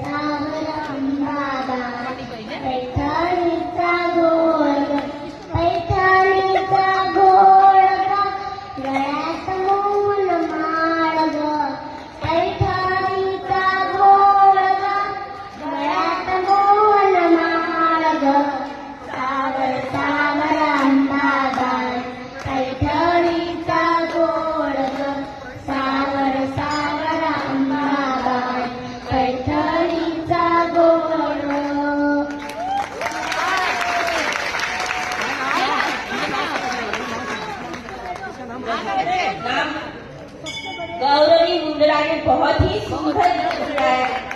सावर अंबाबाई पैठणीचा गोळ ग, पैठणीचा गोळ ग, गळ्यात मौन माळ ग, पैठणीचा गोळ ग, गळ्यात मौन माळ ग, सावर सावर अंबाबाई पैठणीचा गोळ ग, सावर सावर अंबाबाई पैठणीचा गोळ. गौरवी मुंडरा ने बहुत ही सुंदर नृत्य गाया।